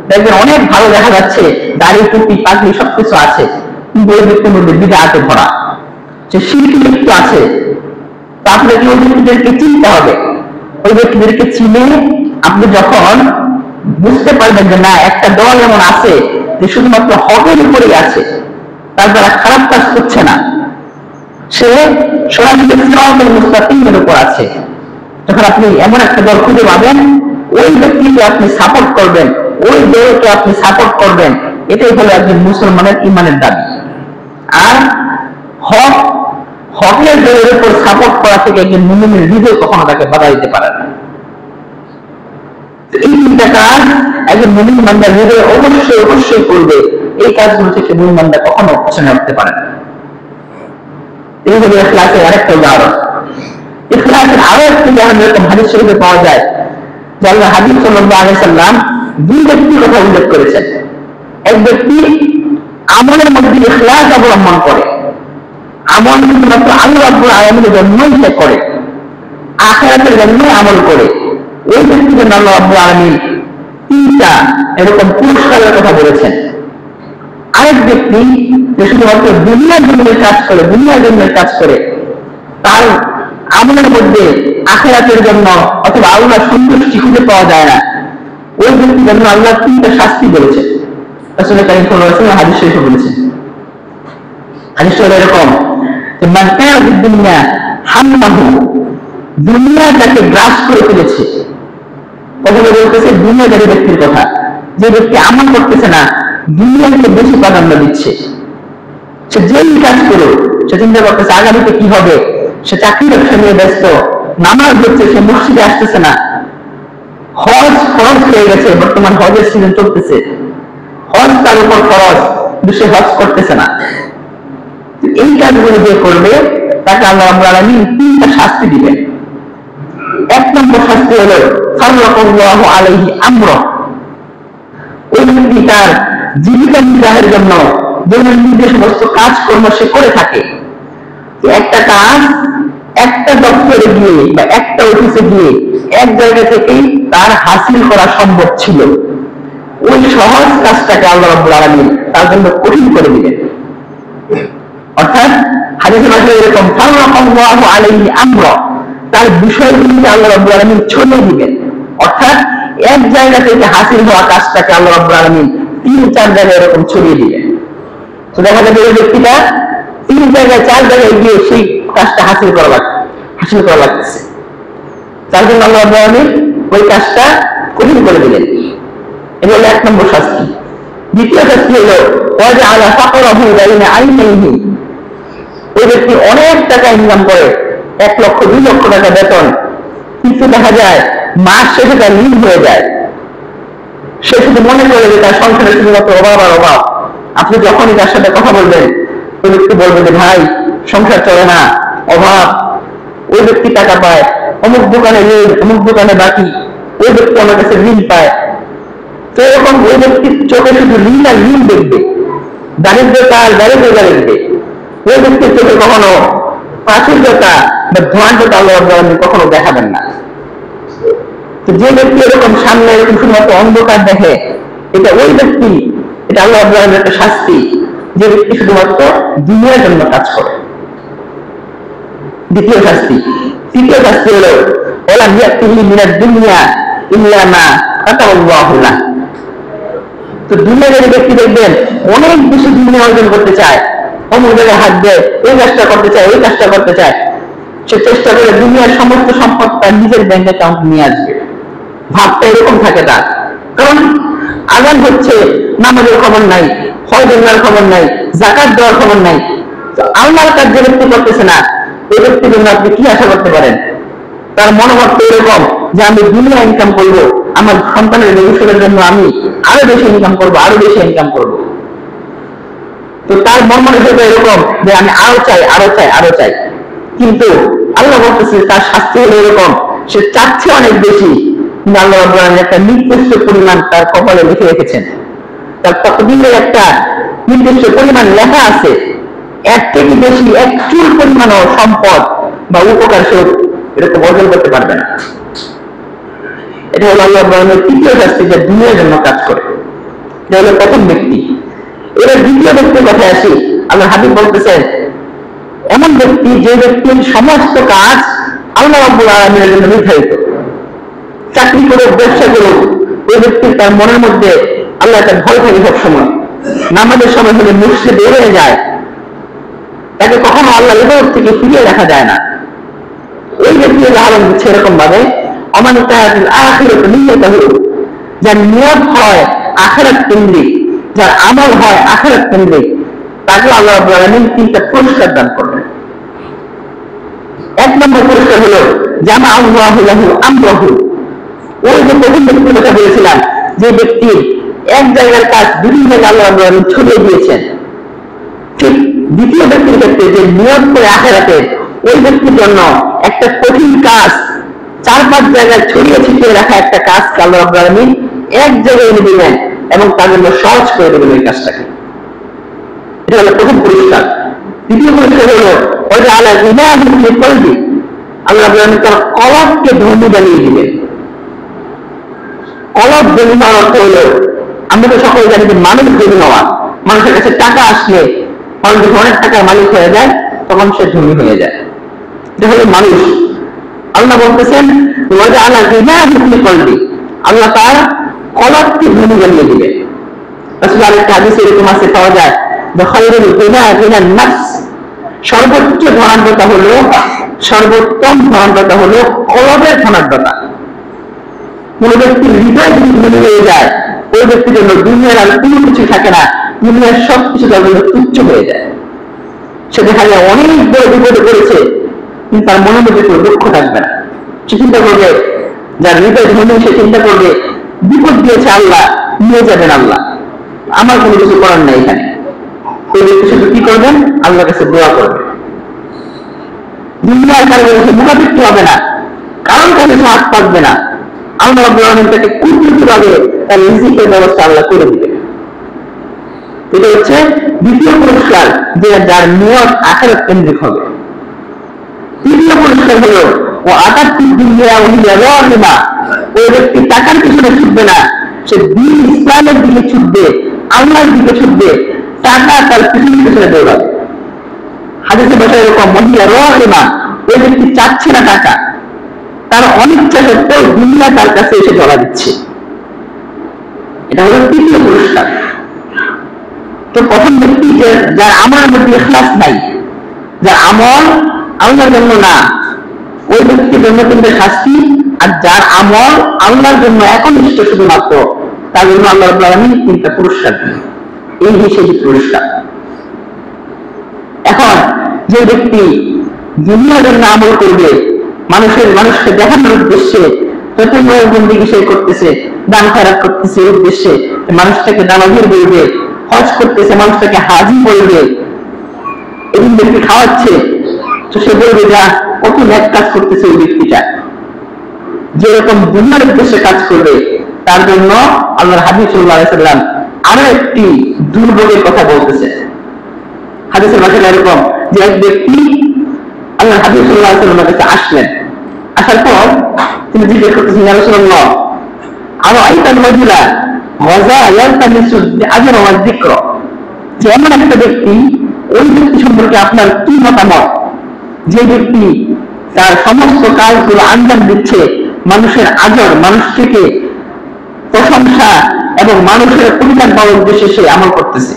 দেখবেন অনেক ভালো দেখা যাচ্ছে, দাড়ি টুপি পাগড়ি সবকিছু আছে, কিন্তু ওই ব্যক্তির মধ্যে বিদআতে ভরা, সে শিরকে লিপ্ত আছে। তারপরে ওই ব্যক্তিদেরকে চিনতে হবে। ওই ব্যক্তিদেরকে চিনে আপনি যখন বুঝতে পারবেন যে না, একটা দল এমন আছে যে শুধুমাত্র হকের উপরেই আছে, তার দ্বারা খারাপ কাজ করছে না, সে সরাসরি সিরাতুল মুস্তাকিমের উপর আছে, যখন আপনি এমন একটা দল খুঁজে পাবেন, ওই ব্যক্তিকে আপনি সাপোর্ট করবেন, ওই দলকে আপনি সাপোর্ট করবেন, এটাই হলো একজন মুসলমানের ঈমানের দাবি। আর হকের দলের উপর সাপোর্ট করা থেকে একজন মুমিনের হৃদয় কখনো তাকে বাধা দিতে পারে না। এই তিনটা কাজ একজন মুমিন বান্দার হৃদয় অবশ্যই করবে। এই কাজগুলো থেকে মুমিন বান্দা কখনো পিছনে উঠতে পারে না। এই হলো ইখলাসের আরেকটা উদাহরণ। ইখলাসের আরো একটি উদাহরণ এরকম হাদিস শরীফে পাওয়া যায়, যে আল্লাহ হাবিব সাল্লাল্লাহু আলাইহি সাল্লাম দুই ব্যক্তির কথা উল্লেখ করেছেন। এক ব্যক্তি আমলের মধ্যে ইখলাস অবলম্বন করে, আমল শুধুমাত্র আল্লাহ রাব্বুল আলামিনের জন্যই সে করে, আখিরাতের জন্য আমল করে, ওই ব্যক্তির জন্য আল্লাহ রাব্বুল আলামিন তিনটা এরকম পুরস্কারের কথা বলেছেন। আরেক ব্যক্তি যে শুধুমাত্র দুনিয়ার জন্য কাজ করে, তার আমলের মধ্যে আখিরাতের জন্য অথবা আল্লাহর সন্তুষ্টি খুঁজে পাওয়া যায় না, ওই ব্যক্তির জন্য আল্লাহ তিনটা শাস্তি বলেছেন। রাসূল কারীম সাল্লাল্লাহু আলাইহি ওয়াসাল্লাম হাদিস শরীফে বলেছেন। হাদিস হলো এরকম যে মান কানা ফিদ দুনিয়া হাম্মাহু, দুনিয়া তাকে গ্রাস করে ফেলেছে। প্রথমে বলতেছে দুনিয়াদারি ব্যক্তির কথা, যে ব্যক্তি আমল করতেছে না, দুনিয়াকে বেশি প্রাধান্য দিচ্ছে। সে যেই কাজ করো, সে চিন্তা করতেছে আগামীতে কি হবে, সে চাকরি ব্যবসা নিয়ে ব্যস্ত, নামাজ হচ্ছে, সে মসজিদে আসতেছে না, হজ খরচ হয়ে গেছে, বর্তমান হজের সিজন চলতেছে, হজ তার উপর খরচ, কিন্তু সে হজ করতেছে না। এই কাজগুলো যে করবে তাকে আল্লাহ রাব্বুল আলামিন তিনটা শাস্তি দিবেন। এক নম্বর শাস্তি হলো ফাররাকাল্লাহু আলাইহি আমরা, ওই ব্যক্তি তার জীবিকা নির্বাহের জন্য দৈনন্দিন যে সমস্ত কাজকর্ম সে করে থাকে, একটা কাজ একটা দপ্তরে গিয়ে বা একটা অফিসে গিয়ে এক জায়গা থেকেই তার হাসিল করা সম্ভব ছিল, ওই সহজ কাজটাকে আল্লাহ রাব্বুল আলামিন তার জন্য কঠিন করে দিলেন। অর্থাৎ হাদিসে মাঝে এরকম ফারাকাল্লাহু আলাইহি আমরা, তার বিষয়গুলিকে আল্লাহ রাব্বুল আলামিন ছড়িয়ে দিবেন। অর্থাৎ এক জায়গা থেকে হাসিল হওয়া কাজটাকে আল্লাহ রাব্বুল আলামিন 3-4 জায়গায় এরকম ছড়িয়ে দিবেন। তো দেখা যাবে ওই ব্যক্তিটা 3 জায়গায় 4 জায়গায় গিয়ে সেই কাজটা হাসিল করা লাগছে। তার জন্য আল্লাহ রাব্বুল আলামিন ওই কাজটা কঠিন করে দিলেন। এটা হলো 1 নম্বর শাস্তি। দ্বিতীয় শাস্তি হলো ওয়াজআলা ফাকরাহু বাইনা আইনাইহি, ওই ব্যক্তি অনেক টাকা ইনকাম করে, 1 লক্ষ 2 লক্ষ টাকা বেতন, কিন্তু দেখা যায় মাস শেষে তার ঋণ হয়ে যায়। সে শুধু মনে করে যে তার সংসারে শুধুমাত্র অভাব আর অভাব। আপনি যখনই তার সাথে কথা বলবেন, ওই ব্যক্তি বলবে যে ভাই সংসার চলে না, অভাব। ওই ব্যক্তি টাকা পায়, অমুক দোকানে ঋণ, অমুক দোকানে বাকি, ওই ব্যক্তি আমার কাছে ঋণ পায়। তো এরকম ওই ব্যক্তির চোখে শুধু ঋণ আর ঋণ দেখবে, দারিদ্রতা আর দারিদ্রতা দেখবে। ওই ব্যক্তির চোখে কখনো প্রাচুর্যতা বা ধনাঢ্যতা আল্লাহ রাব্বুল আলামিন কখনো দেখাবেন না। তো যে ব্যক্তি এরকম সামনে এরকম শুধুমাত্র অন্ধকার দেখে, এটা ওই ব্যক্তি, এটা আল্লাহ রাব্বুল আলামিনের একটা শাস্তি, যে ব্যক্তি শুধুমাত্র দুনিয়ার জন্য কাজ করে। দ্বিতীয় শাস্তি। তৃতীয় শাস্তি হলো ওয়ালাম ইয়াতিহি মিনাদ দুনিয়া ইল্লা মা কাতাবাল্লাহু লাহু। তো দুনিয়ার ব্যক্তি দেখবেন অনেক বেশি দুনিয়া অর্জন করতে চায়, অমুক জায়গায় হাত দেয়, এই কাজটা করতে চায়, ওই কাজটা করতে চায়। সে চেষ্টা করে দুনিয়ার সমস্ত সম্পদ তার নিজের ব্যাংক অ্যাকাউন্ট নিয়ে আসবে। ভাবটা এরকম থাকে তার। কারণ আযান হচ্ছে, নামাজের খবর নাই, হজ দেওয়ার খবর নাই, যাকাত দেওয়ার খবর নাই। তো আল্লাহর কাজ যে ব্যক্তি করতেছে না, ওই ব্যক্তির জন্য আপনি কি আশা করতে পারেন? তার মনোভাব তো এরকম যে আমি দুনিয়া ইনকাম করবো, আমার সন্তানের ভবিষ্যতের জন্য আমি আরো বেশি ইনকাম করবো, আরো বেশি ইনকাম করবো। তো তার মন মানসিকতা এরকম যে আমি আরো চাই, আরো চাই, আরো চাই। কিন্তু আল্লাহ বলতেছে তার শাস্তি হলো এরকম, সে চাচ্ছে অনেক বেশি, কিন্তু আল্লাহ রাব্বুল আলামিন একটা নির্দিষ্ট পরিমাণ তার কপালে লিখে রেখেছেন। তার তাকদীরের একটা নির্দিষ্ট পরিমাণ লেখা আছে, এর থেকে বেশি এক চুল পরিমাণও সম্পদ বা উপকার সে এরকম অর্জন করতে পারবে না। এটা হলো আল্লাহ রাব্বুল আলামিনের তৃতীয় শাস্তি, যে দুনিয়ার জন্য কাজ করে। এটা হলো প্রথম ব্যক্তি। এবার দ্বিতীয় ব্যক্তির কথায় আসি। আল্লাহ হাবিব বলতেছেন এমন ব্যক্তি যে ব্যক্তির সমস্ত কাজ আল্লাহ রাব্বুল আলামিনের জন্য নির্ধারিত। চাকরি করে, ব্যবসা করুক, ওই ব্যক্তির তার মনের মধ্যে আল্লাহ একটা ভয় থাকে সবসময়। নামাজের সময় হলে মসজিদে বের হয়ে যায়, তাকে কখনো আল্লাহ ইবাদত থেকে ফিরিয়ে রাখা যায় না। ওই ব্যক্তি উদাহরণ দিচ্ছে এরকম ভাবে, অমান কায়াতুল আখিরাতু নিয়্যাতুহু, যার নিয়ত হয় আখিরাত কেন্দ্রিক, যার আমল হয় আখিরাত কেন্দ্রিক, তাকে আল্লাহ রাব্বুল আলামিন 3টা পুরস্কার দান করবেন। 1 নম্বর পুরস্কার হলো জামা আল্লাহু লাহু আমরাহু। ওই যে প্রথম ব্যক্তির কথা বলেছিলাম, যে ব্যক্তির এক জায়গার কাজ বিভিন্ন জায়গায় আল্লাহ রাব্বুল আলামিন ছড়িয়ে দিয়েছেন, ঠিক দ্বিতীয় ব্যক্তির ক্ষেত্রে যে নিয়ত করে আখিরাতে, ওই ব্যক্তির জন্য একটা কঠিন কাজ 4-5 জায়গায় ছড়িয়ে ছিটিয়ে রাখা একটা কাজ আল্লাহ রাব্বুল আলামিন এক জায়গায় এনে দিবেন এবং তার জন্য সহজ করে দেবেন ওই কাজটাকে। এটা হলো প্রথম পুরস্কার। দ্বিতীয় পুরস্কার হলো ওয়াজআলা গিনাহু ফি কলবি, আল্লাহ রাব্বুল আলামিন তার কলবকে ধনী বানিয়ে দিবেন। কলব ধনী হওয়ার অর্থ হলো, আমরা তো সকলে জানি যে মানুষ ধনী হওয়া, মানুষের কাছে টাকা আসলে মানুষ যখন অনেক টাকার মালিক হয়ে যায় তখন সে ধনী হয়ে যায়। এটা হলো মানুষ। আল্লাহ বলতেছেন ওয়াজআলা গিনাহু ফি কলবি, আল্লাহ তার কলবকে ধনী বানিয়ে দিবেন। রাসূল আরেকটা হাদিসে এরকম আছে পাওয়া যায় যে খায়রুল গিনা গিনান নাফস, সর্বোচ্চ ধনাঢ্যতা হলো, সর্বোত্তম ধনাঢ্যতা হলো কলবের ধনাঢ্যতা। কোন ব্যক্তির হৃদয় যদি ধনী হয়ে যায়, ওই ব্যক্তির জন্য দুনিয়ার আর কোনো কিছু থাকে না, দুনিয়ার সবকিছু তার জন্য তুচ্ছ হয়ে যায়। সে দেখা যায় অনেক বড় বিপদে পড়েছে, কিন্তু তার মনের মধ্যে কোনো দুঃখ থাকবে না। সে চিন্তা করবে, যার হৃদয় ধনী, সে চিন্তা করবে বিপদ দিয়েছে আল্লাহ, নিয়ে যাবেন আল্লাহ, আমার কোনো কিছু করার নাই এখানে। ওই ব্যক্তি শুধু কি করবেন? আল্লাহর কাছে দোয়া করবেন। দুনিয়ার কারণে মুখাপিক্ষি হবে না, কারণ কাছে হাত পাকবে না, আল্লাহ রাব্বুল আলামিন তাকে কুদরতিভাবে তার রিজিকের ব্যবস্থা আল্লাহ করে দিবেন। এটা হচ্ছে দ্বিতীয় পুরস্কার, যে যার নিয়ত আখিরাত কেন্দ্রিক হবে। তৃতীয় পুরস্কার হলো ও আতাত্তি দুনিয়া ওহিয়া রাহিমা, ওই ব্যক্তি টাকার পিছনে ছুটবে না, সে দ্বীন ইসলামের দিকে ছুটবে, আল্লাহর দিকে ছুটবে, টাকা তার পিছনে দৌড়াবে। হাদিসে বসে এরকম মহিলা রাহিমা, ওই ব্যক্তি চাচ্ছে না টাকা, তার অনিচ্ছা সত্ত্বেও দুনিয়া তার কাছে এসে ধরা দিচ্ছে। এটা হলো তৃতীয় পুরস্কার। তো প্রথম ব্যক্তি যার আমলের মধ্যে ইখলাস নাই, যার আমল আল্লাহর জন্য না, ওই ব্যক্তির জন্য কিন্তু শাস্তি। আর যার আমল আল্লাহর জন্য একনিষ্ঠ শুধুমাত্র, তার জন্য আল্লাহ রাব্বুল আলামিন তিনটা পুরস্কার দিলেন। এই হিসেবে পুরস্কার। এখন যে ব্যক্তি দুনিয়ার জন্য আমল করবে, মানুষকে দেখানোর উদ্দেশ্যে প্রত্যেক বন্দেগী সে করতেছে, দান খয়রাত করতেছে এই উদ্দেশ্যে, মানুষটাকে নামাজের বলবে, হজ করতেছে, মানুষটাকে হাজি বলবে, এদিন ব্যক্তি খাওয়াচ্ছে, তো সে বলবে যা কত ন্যাক কাজ করতেছে ওই ব্যক্তিটা। যেরকম দুনিয়ার উদ্দেশ্যে কাজ করবে, তার জন্য আল্লাহর হাবিব সাল্লাল্লাহু আলাইহি ওয়াসাল্লাম আরো একটি দুর্ভোগের কথা বলতেছে। হাদিসের ভাষায় এরকম যে এক ব্যক্তি আল্লাহর হাবিব সাল্লাল্লাহু আলাইহি ওয়াসাল্লামের কাছে আসলেন। আসার পর তিনি জিজ্ঞেস করতেছেন, ইয়া রাসূলুল্লাহ, আরাআইতাল রাজুলা গাযা ইয়ালতামিসু আজরা ওয়া যিকরা, যে এমন একটা ব্যক্তি, ওই ব্যক্তি সম্পর্কে আপনার কি মতামত, যে ব্যক্তি তার সমস্ত কাজগুলো আঞ্জাম দিচ্ছে মানুষের আজর, মানুষ থেকে প্রশংসা এবং মানুষের পরিমাণ পাওয়ার উদ্দেশ্যে সে আমল করতেছে।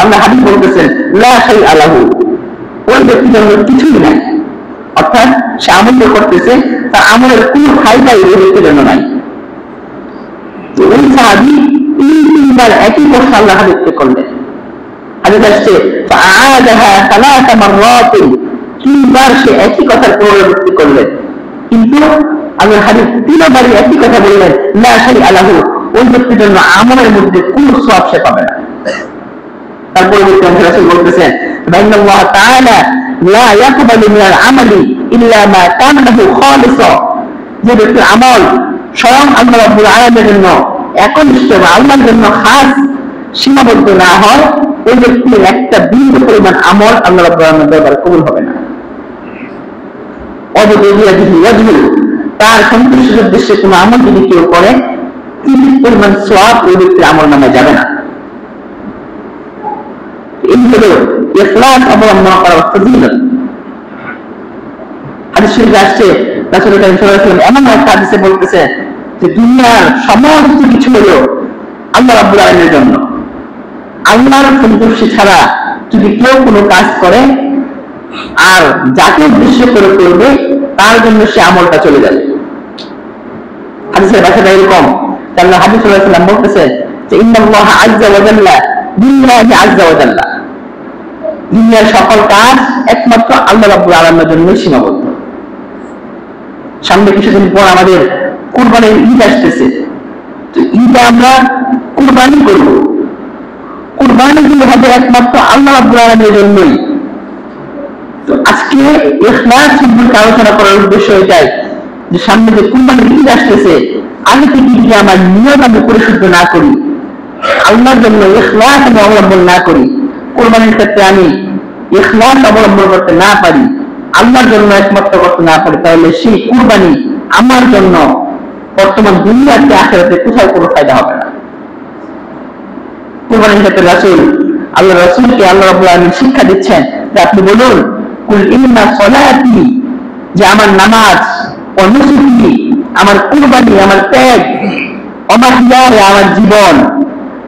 আল্লাহ হাবিব বলতেছেন লা শাইআ লাহু, ওই ব্যক্তির জন্য কিছুই নাই। অর্থাৎ সে আমল করতেছে, তার আমলের কোনো ফায়দাই ওই ব্যক্তির জন্য নাই। তো ওই সাহাবী তিনবার একই প্রশ্ন আল্লাহ হাবিবকে করলেন। হাদিস আসছে ফাআদাহা সালাসা মাররাতিন, তিনবার সে একই কথার পুনরাবৃত্তি করলেন, কিন্তু আল্লাহর হাবিব তিনবারই একই কথা বললেন লা শাইআ লাহু, ওই ব্যক্তির জন্য আমলের মধ্যে কোনো সওয়াব সে পাবে না। তারপরে রাসূল বলতেছেন ইন্নাল্লাহ তাআলা লা ইয়াকবালু মিনাল আমালি ইল্লা মা কানা লাহু খালিসা, যে ব্যক্তির আমল স্বয়ং আল্লাহ রাব্বুল আলামিনের জন্য একনিষ্ঠ বা আল্লাহর জন্য খাস সীমাবদ্ধ না হয়, ওই ব্যক্তির একটা বিন্দু পরিমাণ আমল আল্লাহ রাব্বুল আলামিনের দরবারে কবুল হবে না। তার সন্তুষ্টির উদ্দেশ্যে কোন আমল যদি কেউ করে, তিন পরিমাণ সওয়াব ওই ব্যক্তির আমল নামে যাবে না। এই হলো ইখলাস অবলম্বন করার ফজিলত। হাদিস শরীফে আসছে রাসূল সাল্লাল্লাহু আলাইহি ওয়াসাল্লাম এমন একটা হাদিসে বলতেছে যে দুনিয়ার সমস্ত কিছু হলো আল্লাহ রাব্বুল আলামিনের জন্য। আল্লাহর সন্তুষ্টি ছাড়া যদি কেউ কোনো কাজ করে আর যাকে উদ্দেশ্য করে করবে, তার জন্য সে আমলটা চলে যাবে। হাদিসের ভাষাটা এরকম, আল্লাহ হাবিব সাল্লাল্লাহু আলাইহি ওয়াসাল্লাম বলতেছে যে ইন্নাল্লাহা আযজা ওয়া জাল্লা বিল্লাহি আযজা ওয়া জাল্লা, দুনিয়ার সকল কাজ একমাত্র আল্লাহ রাব্বুল আলামিনের জন্য সীমাবদ্ধ। সামনে কিছুদিন পর আমাদের কুরবানির ঈদ আসতেছে, তো ঈদে আমরা কুরবানি করব, কুরবানি গুলো হবে একমাত্র আল্লাহ রাব্বুল আলামিনের জন্যই। তো আজকে ইখলাস সম্পর্কে আলোচনা করার উদ্দেশ্য এটাই যে সামনে যে কুরবানির ঈদ আসতেছে, আগে থেকে যদি আমার নিয়ত আমি পরিশুদ্ধ না করি, আল্লাহর জন্য ইখলাস আমি অবলম্বন না করি, কুরবানির ক্ষেত্রে আমি ইখলাস অবলম্বন করতে না পারি, আল্লাহর জন্য একমাত্র করতে না পারি, তাহলে সেই কুরবানি আমার জন্য বর্তমান দুনিয়াতে আখিরাতে কোথাও কোনো ফায়দা হবে না। কুরবানির ক্ষেত্রে আল্লাহ রাসূলকে আল্লাহ রাব্বুল আলামিন শিক্ষা দিচ্ছেন যে আপনি বলুন কুল ইন্না সলাতি, যে আমার নামাজ, ও নুসুকি আমার কুরবানি, আমার ত্যাগ, ও মাহইয়ায়া আমার জীবন,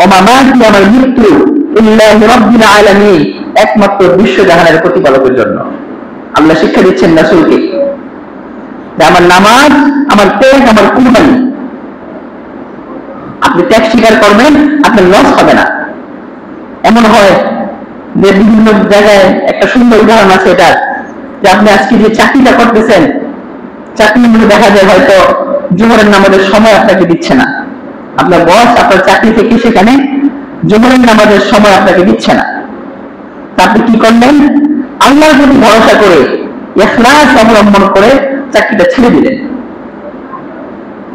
ও মামাতি আমার মৃত্যু, লিল্লাহি রাব্বিল আলামিন, একমাত্র বিশ্বজাহানের প্রতিপালকের জন্য। আল্লাহ শিক্ষা দিচ্ছেন রাসূলকে যে আমার নামাজ, আমার ত্যাগ, আমার কুরবানি, আপনি ত্যাগ স্বীকার করবেন, আপনার লস হবে না। এমন হয় যে বিভিন্ন জায়গায় একটা সুন্দর উদাহরণ আছে এটা, যে আপনি আজকে যে চাকরিটা করতেছেন, চাকরিগুলো দেখা যায় হয়তো জোহরের নামাজের সময় আপনাকে দিচ্ছে না, আপনার বস আপনার চাকরি থেকে সেখানে জোহরের নামাজের সময় আপনাকে দিচ্ছে না, তা আপনি কি করলেন? আল্লাহর প্রতি ভরসা করে ইখলাস অবলম্বন করে চাকরিটা ছেড়ে দিলেন।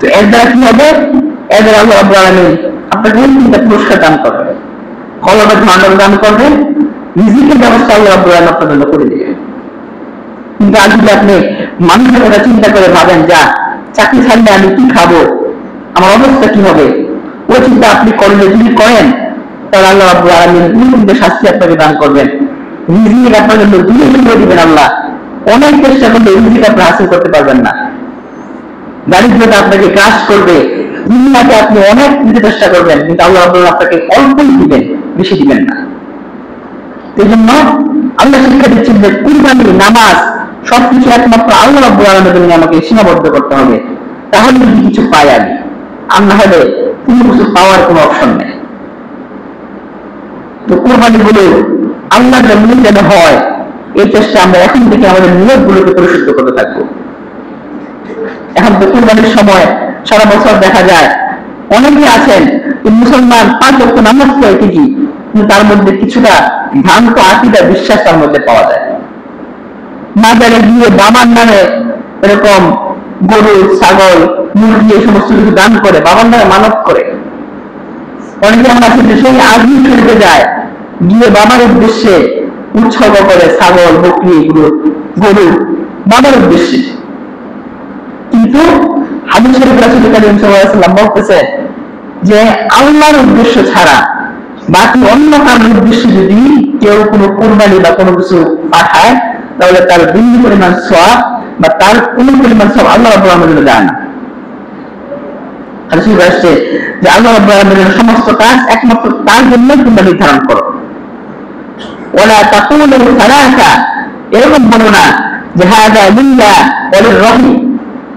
তো এর দ্বারা কি হবে? এর দ্বারা আল্লাহ রাব্বুল আলামিন আপনাকে তিনটা পুরস্কার দান করবে। কলমের ধন দান করবেন, রিজিকের ব্যবস্থা আল্লাহ রাব্বুল আলামিন আপনার জন্য করে দিবেন। কিন্তু আজ যদি আপনি মানুষের কথা চিন্তা করে ভাবেন, যা চাকরি ছাড়লে আমি কি খাবো, আমার অবস্থা কি হবে, ওই চিন্তা আপনি করলে যদি করেন, তাহলে আল্লাহ রাব্বুল আলামিন কিন্তু শাস্তি আপনাকে দান করবেন। রিজিক আপনার জন্য দূরে করে দিবেন আল্লাহ। অনেক চেষ্টা করলে রিজিক আপনি হাসিল করতে পারবেন না। দারিদ্রতা আপনাকে গ্রাস করবে, দুনিয়াতে আপনি অনেক দিতে চেষ্টা করবেন, কিন্তু আল্লাহ রাব্বুল আপনাকে অল্পই দিবেন, বেশি দিবেন না। এই জন্য আল্লাহ শিক্ষা দিচ্ছেন যে কুরবানি, নামাজ সবকিছু একমাত্র আল্লাহ রাব্বুল আলামিনের জন্য আমাকে সীমাবদ্ধ করতে হবে, তাহলে যদি কিছু পাই আমি, আর না হলে কোনো কিছু পাওয়ার কোনো অপশন নেই। তো কুরবানি গুলো আল্লাহর জন্য যেন হয়, এই চেষ্টা আমরা এখন থেকে আমাদের নিয়ত গুলোকে পরিশুদ্ধ করতে থাকবো। এখন তো কুরবানির সময় সারা বছর দেখা যায় অনেকে আছেন মুসলমান 5 ওয়াক্ত নামাজ পড়ে ঠিকই, কিন্তু তার মধ্যে কিছুটা ভ্রান্ত আকীদা বিশ্বাস তার মধ্যে পাওয়া যায়। মাজারে গিয়ে বাবার নামে এরকম গরু, ছাগল, মুরগি এই সমস্ত কিছু দান করে, বাবার নামে মানত করে। অনেকে আমরা আছে যে সেই আজমি শরীফে যায়, গিয়ে বাবার উদ্দেশ্যে উৎসর্গ করে ছাগল, বকরি, গরু বাবার উদ্দেশ্যে। কিন্তু হাদিস শরীফে রাসূল কারীম সাল্লাল্লাহু আলাইহি ওয়াসাল্লাম বলতেছে যে আল্লাহর উদ্দেশ্য ছাড়া বাকি অন্য কারোর উদ্দেশ্যে যদি কেউ কোনো কুরবানি বা কোনো কিছু পাঠায়, তাহলে তার বিন্দু পরিমাণ সওয়াব বা তার কোনো পরিমাণ সওয়াব আল্লাহ রাব্বুল আলামিন দেন না। হাদিসে আসছে যে আল্লাহ রাব্বুল আলামিনের সমস্ত কাজ একমাত্র তার জন্য তোমরা নির্ধারণ করো। ওয়ালা তাকুলু সালাসা, এরকম বলো না যে হাযা লিল্লাহ ওয়া লির-রাহি,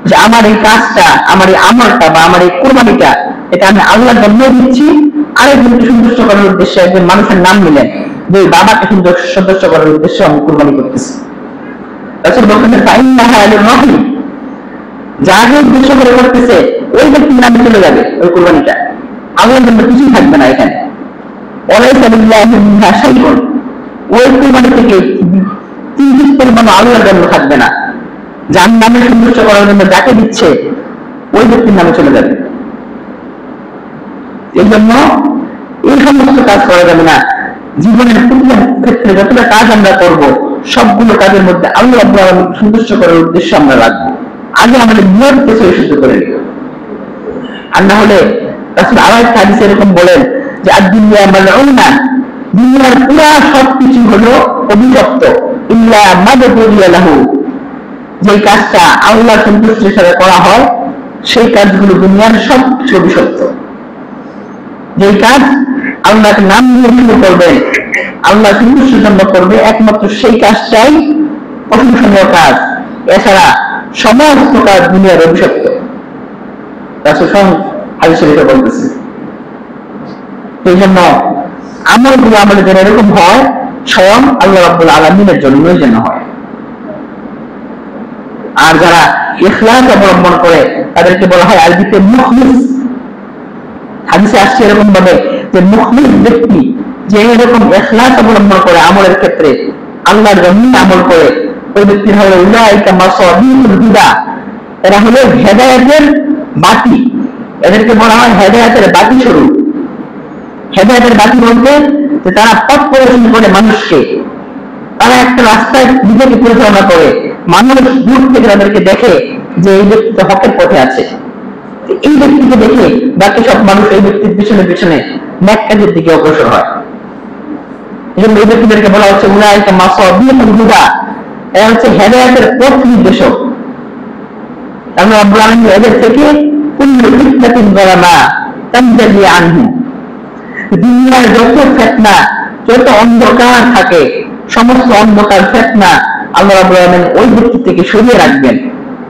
যে আমার এই কাজটা, আমার এই আমলটা বা আমার এই কুরবানিটা এটা আমি আল্লাহর জন্য দিচ্ছি, আরেকজনকে সন্তুষ্ট করার উদ্দেশ্যে একজন মানুষের নাম নিলেন যে বাবাকে সন্তুষ্ট করার উদ্দেশ্যে আমি কুরবানি করতেছি। রাসূল বলেন ফাইন্নাহা লির-রাহি, যাকে উদ্দেশ্য করে করতেছে ওই ব্যক্তির নামে চলে যাবে ওই কুরবানিটা, আল্লাহর জন্য কিছুই থাকবে না এখানে। ওয়ালাইসা লিল্লাহি মিনহা শাইউন, ওই কুরবানি থেকে কিঞ্চিৎ পরিমাণ আল্লাহর জন্য থাকবে না। যার নামে সন্তুষ্ট করার জন্য যাকে দিচ্ছে ওই ব্যক্তির নামে চলে যাবে। এই জন্য এই সমস্ত কাজ করা যাবে না। জীবনের প্রতিটা ক্ষেত্রে যতটা কাজ আমরা করব, সবগুলো কাজের মধ্যে আল্লাহ রাব্বুল আলামিন সন্তুষ্ট করার উদ্দেশ্য আমরা রাখবো। আগে আমাদের নিয়তকে পরিশুদ্ধ করে নিব, আর না হলে রাসূল আরো একটা হাদিসে এরকম বলেন যে আদ-দুনিয়া মালউনা, দুনিয়ার পুরা সবকিছু হলো অভিশপ্ত, ইল্লা মা বুদিয়া লাহু, যে কাজটা আল্লাহ সন্তুষ্টির সাথে করা হয় সেই কাজগুলো দুনিয়ার সবকিছু অভিশপ্ত। যে কাজ আল্লাহর নাম নিয়ে শুরু করবে, আল্লাহ সন্তুষ্টির জন্য করবে, একমাত্র সেই কাজটাই প্রশংসনীয় কাজ, এছাড়া সমস্ত কাজ দুনিয়ার অভিশপ্ত। রাসূল হাদিসে এটা বলতেছে। এই জন্য আমলগুলো আমাদের যেন এরকম হয়, স্বয়ং আল্লাহ রাব্বুল আলামিনের জন্যই যেন হয়। আর যারা ইখলাস অবলম্বন করে তাদেরকে বলা হয় আরবিতে মুখলিস। হাদিসে আসছে এরকম ভাবে যে মুখলিস ব্যক্তি যে এরকম ইখলাস অবলম্বন করে আমলের ক্ষেত্রে, আল্লাহর জন্য আমল করে, ওই ব্যক্তির হলো উলাইকা মাসাবিহুল হুদা, এরা হলো হেদায়েতের বাতি। এদেরকে বলা হয় হেদায়েতের বাতি স্বরূপ। হেদায়েতের বাতি বলতে যে তারা পথ প্রদর্শন করে মানুষকে, তারা একটা রাস্তায় নিজেকে পরিচালনা করে, মানুষ দূর থেকে তাদেরকে দেখে যে এই ব্যক্তি তো হকের পথে আছে। এই ব্যক্তিকে দেখে বাকি সব মানুষ এই ব্যক্তির পিছনে পিছনে নেক কাজের দিকে অগ্রসর হয়। এই জন্য এই ব্যক্তিদেরকে বলা হচ্ছে উলাইকা মাসাবিহুল হুদা, এরা হচ্ছে হেদায়েতের পথ নির্দেশক। আল্লাহ রাব্বুল আলামিন এদের থেকে কুল্লু ফিতনাতিন যালামা তানজালি আনহু, দুনিয়ার যত ফিতনা, যত অন্ধকার থাকে, সমস্ত অন্ধকার ফিতনা আল্লাহ রাব্বুল আলামিন ওই ব্যক্তি থেকে সরিয়ে রাখবেন।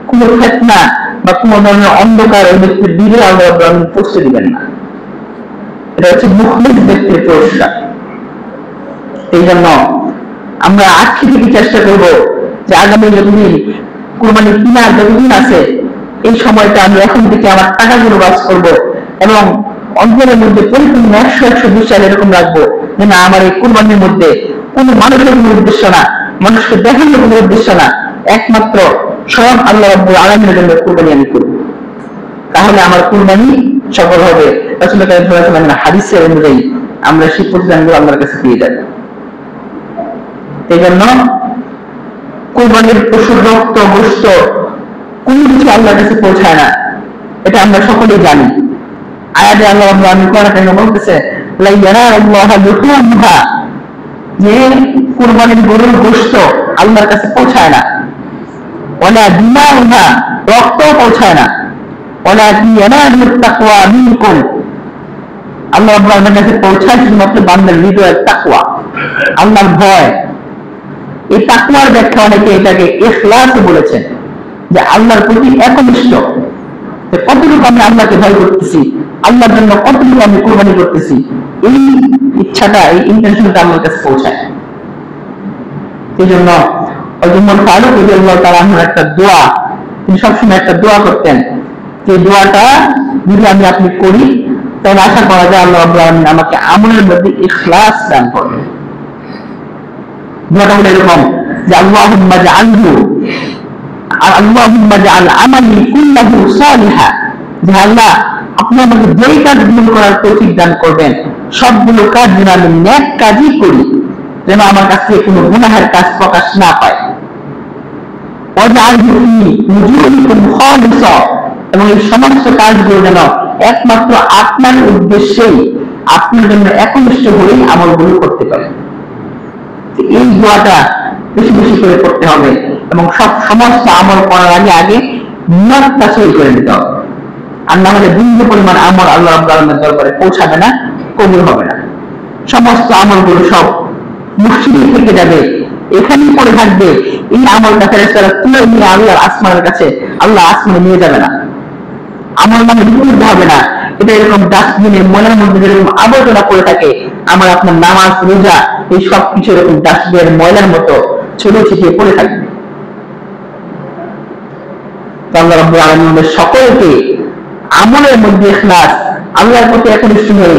কোন ফিতনা বা কোন ধরনের অন্ধকার ওই ব্যক্তির দিলে আল্লাহ রাব্বুল আলামিন পৌঁছে দিবেন না। এটা হচ্ছে মুখলিস ব্যক্তির পুরস্কার। এই জন্য আমরা আজকে থেকে চেষ্টা করব যে আগামী যতদিন কুরবানি কিনার যতদিন আছে, এই সময়টা আমি এখন থেকে আমার টাকাগুলো বাঁচ করব এবং অন্তরের মধ্যে পরিপূর্ণ 100 বিশ্বাস এরকম রাখবো যে না, আমার এই কুরবানির মধ্যে কোনো মানুষের কোনো উদ্দেশ্য না, মানুষকে দেখানোর কোনো উদ্দেশ্য না, একমাত্র স্বয়ং আল্লাহ রাব্বুল আলামিনের জন্য কুরবানি আমি করব। তাহলে আমার কুরবানি সফল হবে। রাসূল কারীম সাল্লাল্লাহু আলাইহি ওয়াসাল্লামের হাদিসের অনুযায়ী আমরা সেই প্রতিদানগুলো আল্লাহর কাছে পেয়ে যাব। এই জন্য কুরবানির পশুর রক্ত, গোশত কোনো কিছু আল্লাহর কাছে পৌঁছায় না, এটা আমরা সকলেই জানি। আয়াতে আল্লাহ রাব্বুল আলামিন কোরআনে বলতেছে, লা ইয়ানালুল্লাহু লুহুমহা, যে কুরবানির গরুর গোশত আল্লাহর কাছে পৌঁছায় না, ওয়ালা দিমাউহা, রক্ত পৌঁছায় না, ওয়ালা ইয়ানালুত তাকওয়া মিনকুম, আল্লাহ রাব্বুল আলামিনের কাছে পৌঁছায় শুধুমাত্র বান্দার হৃদয়ের তাকওয়া, আল্লাহর ভয়। এই তাকওয়ার ব্যাখ্যা অনেকে এটাকে ইখলাস বলেছেন, যে আল্লাহর প্রতি একনিষ্ঠ, কতটুকু আমি আল্লাহকে ভয় করতেছি, আল্লাহর জন্য কতটুকু আমি কুরবানি করতেছি, এই ইচ্ছাটা, এই ইন্টেনশনটা আমার কাছে পৌঁছায়। এই জন্য ওমর ফারুক রাদিয়াল্লাহু তাআলা আনহুর একটা দোয়া, তিনি সবসময় একটা দোয়া করতেন, যে দোয়াটা যদি আপনি করি তাহলে আশা করা যায় আল্লাহ রাব্বুল আলামিন আমাকে আমলের মধ্যে ইখলাস দান করবেন। দোয়াটা হলো এরকম, যে আল্লাহুম্মা জাআলহু, আল্লাহুম্মা জাআল আমালি কুল্লাহু সালিহা, যে আল্লাহ আপনি আমাকে যেই কাজগুলো করার তৌফিক দান করবেন সবগুলো কাজ যেন আমি নেক কাজই করি, যেন আমার কাছ থেকে কোনো গুনাহের কাজ প্রকাশ না পায়। ওয়াজআলহু ফি উজুহিকুম খালিসা, এবং এই সমস্ত কাজগুলো যেন একমাত্র আপনার উদ্দেশ্যেই, আপনার জন্য একনিষ্ঠ হয়েই আমলগুলো করতে পারেন। এই দোয়াটা বেশি বেশি করে করতে হবে, এবং সমস্ত আমল করার আগে নিয়তটা সই করে নিতে হবে। আর না হলে বিন্দু পরিমাণ আমল আল্লাহ রাব্বুল আলামিনের দরবারে পৌঁছাবে না, কবুল হবে না। সমস্ত আমলগুলো সব মুশরিক থেকে যাবে, এখানেই পড়ে থাকবে। এই আমলটা ফেরেশতারা তুলে নিয়ে আল্লাহর আসমানের কাছে, আল্লাহ আসমানে নিয়ে যাবে না। আমল মানে বিপরীত হবে না, এটা এরকম ডাস্টবিনের মনের মধ্যে যেরকম আবর্জনা পড়ে থাকে, আমার আপনার নামাজ, রোজা, এই সব কিছু এরকম ডাস্টবিনের ময়লার মতো ছড়িয়ে ছিটিয়ে পড়ে থাকবে। আল্লাহ রাব্বুল আলামিন আমাদের সকলকে আমলের মধ্যে ইখলাস, আল্লাহর প্রতি একনিষ্ঠ হয়ে,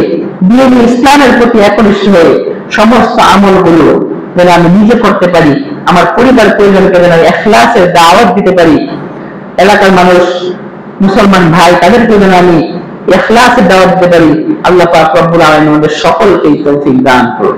দ্বীন ইসলামের প্রতি একনিষ্ঠ হয়ে সমস্ত আমলগুলো যেন আমি নিজে করতে পারি, আমার পরিবার পরিজনকে যেন ইখলাসের দাওয়াত দিতে পারি, এলাকার মানুষ, মুসলমান ভাই তাদেরকে যেন আমি ইখলাসের দাওয়াত দিতে পারি। আল্লাহ পাক রব্বুল আলামিন আমাদের সকলকে তৌফিক দান করুন।